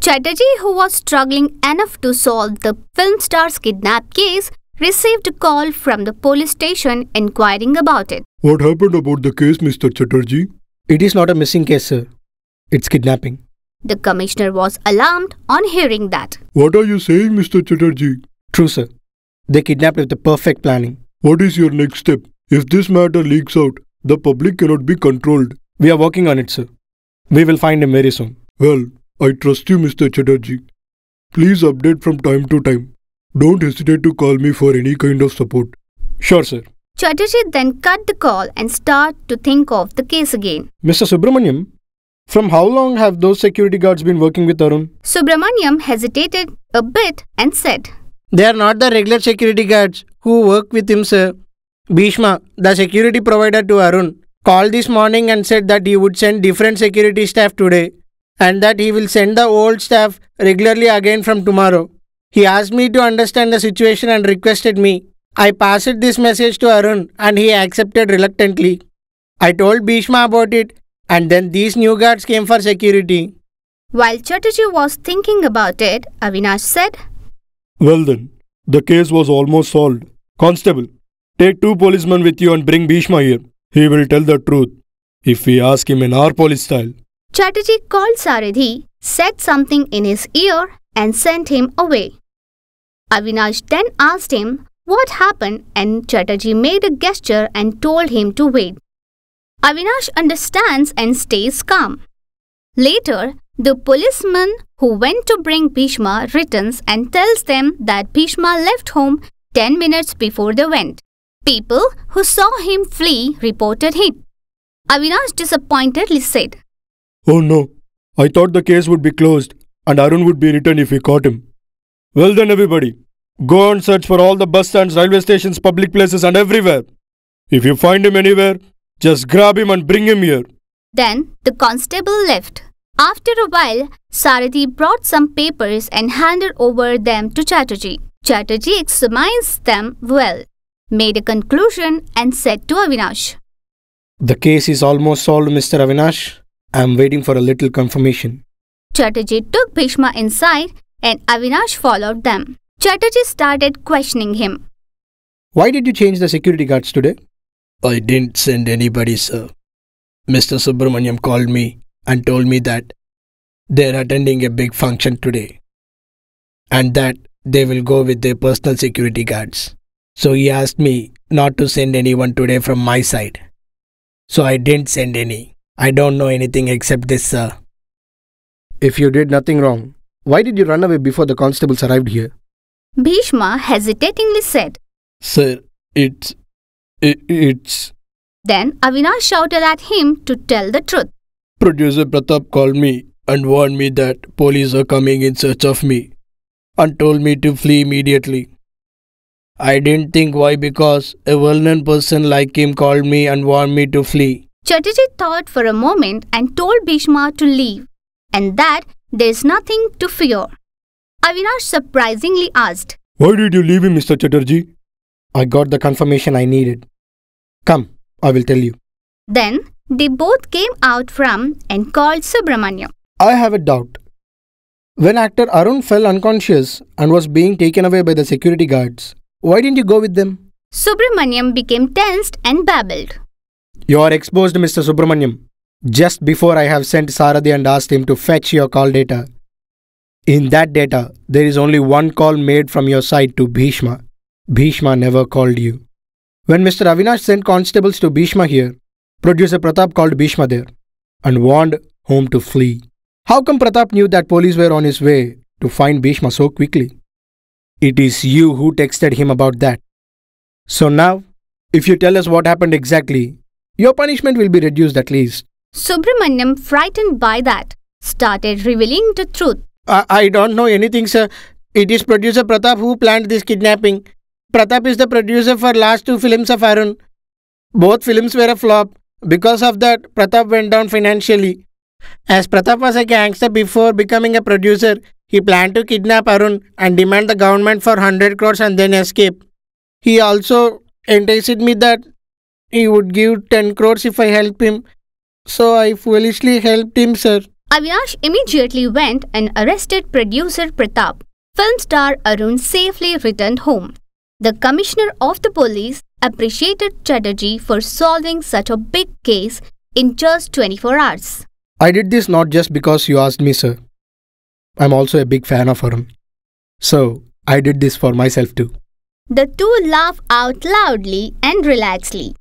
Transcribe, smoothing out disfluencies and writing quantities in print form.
Chatterjee, who was struggling enough to solve the film star's kidnap case, received a call from the police station inquiring about it. What happened about the case, Mr. Chatterjee? It is not a missing case, sir. It's kidnapping. The commissioner was alarmed on hearing that. What are you saying, Mr. Chatterjee? True, sir. They kidnapped with the perfect planning. What is your next step? If this matter leaks out, the public cannot be controlled. We are working on it, sir. We will find him very soon. Well, I trust you, Mr. Chatterjee. Please update from time to time. Don't hesitate to call me for any kind of support. Sure, sir. Chatterjee then cut the call and started to think of the case again. Mr. Subramaniam, from how long have those security guards been working with Arun? Subramaniam hesitated a bit and said, They are not the regular security guards who work with him, sir. Bhishma, the security provider to Arun, called this morning and said that he would send different security staff today and that he will send the old staff regularly again from tomorrow. He asked me to understand the situation and requested me. I passed this message to Arun and he accepted reluctantly. I told Bhishma about it and then these new guards came for security. While Chatterjee was thinking about it, Avinash said, Well then, the case was almost solved. Constable, take 2 policemen with you and bring Bhishma here. He will tell the truth, if we ask him in our police style. Chatterjee called Saradhi, said something in his ear and sent him away. Avinash then asked him what happened and Chatterjee made a gesture and told him to wait. Avinash understands and stays calm. Later, the policeman who went to bring Bhishma returns and tells them that Bhishma left home 10 minutes before they went. People who saw him flee reported him. Avinash disappointedly said, Oh no, I thought the case would be closed and Arun would be returned if we caught him. Well then everybody, go and search for all the bus stands, railway stations, public places and everywhere. If you find him anywhere, just grab him and bring him here. Then the constable left. After a while, Saradhi brought some papers and handed over them to Chatterjee. Chatterjee examined them well, made a conclusion and said to Avinash, The case is almost solved, Mr. Avinash. I am waiting for a little confirmation. Chatterjee took Bhishma inside and Avinash followed them. Chatterjee started questioning him. Why did you change the security guards today? I didn't send anybody, sir. Mr. Subramaniam called me and told me that they're attending a big function today and that they will go with their personal security guards. So he asked me not to send anyone today from my side. So I didn't send any. I don't know anything except this, sir. If you did nothing wrong, why did you run away before the constables arrived here? Bhishma hesitatingly said, Sir, it's... Then Avinash shouted at him to tell the truth. Producer Pratap called me and warned me that police are coming in search of me and told me to flee immediately. I didn't think why because a well-known person like him called me and warned me to flee. Chatterjee thought for a moment and told Bhishma to leave and that there is nothing to fear. Avinash surprisingly asked, Why did you leave him, Mr. Chatterjee? I got the confirmation I needed. Come, I will tell you. Then they both came out from and called Subramaniam. I have a doubt. When actor Arun fell unconscious and was being taken away by the security guards, why didn't you go with them? Subramaniam became tensed and babbled. You are exposed, Mr. Subramaniam. Just before I have sent Saradhi and asked him to fetch your call data. In that data, there is only one call made from your side to Bhishma. Bhishma never called you. When Mr. Avinash sent constables to Bhishma here, producer Pratap called Bhishma there and warned home to flee. How come Pratap knew that police were on his way to find Bhishma so quickly? It is you who texted him about that. So now, if you tell us what happened exactly, your punishment will be reduced at least. Subramaniam, frightened by that, started revealing the truth. I don't know anything, sir. It is producer Pratap who planned this kidnapping. Pratap is the producer for last 2 films of Arun. Both films were a flop. Because of that, Pratap went down financially. As Pratap was a gangster before becoming a producer, he planned to kidnap Arun and demand the government for 100 crores and then escape. He also enticed me that he would give 10 crores if I help him. So I foolishly helped him, sir. Avinash immediately went and arrested producer Pratap. Film star Arun safely returned home. The commissioner of the police appreciated Chatterjee for solving such a big case in just 24 hours. I did this not just because you asked me, sir. I'm also a big fan of Arun. So, I did this for myself too. The two laughed out loudly and relaxedly.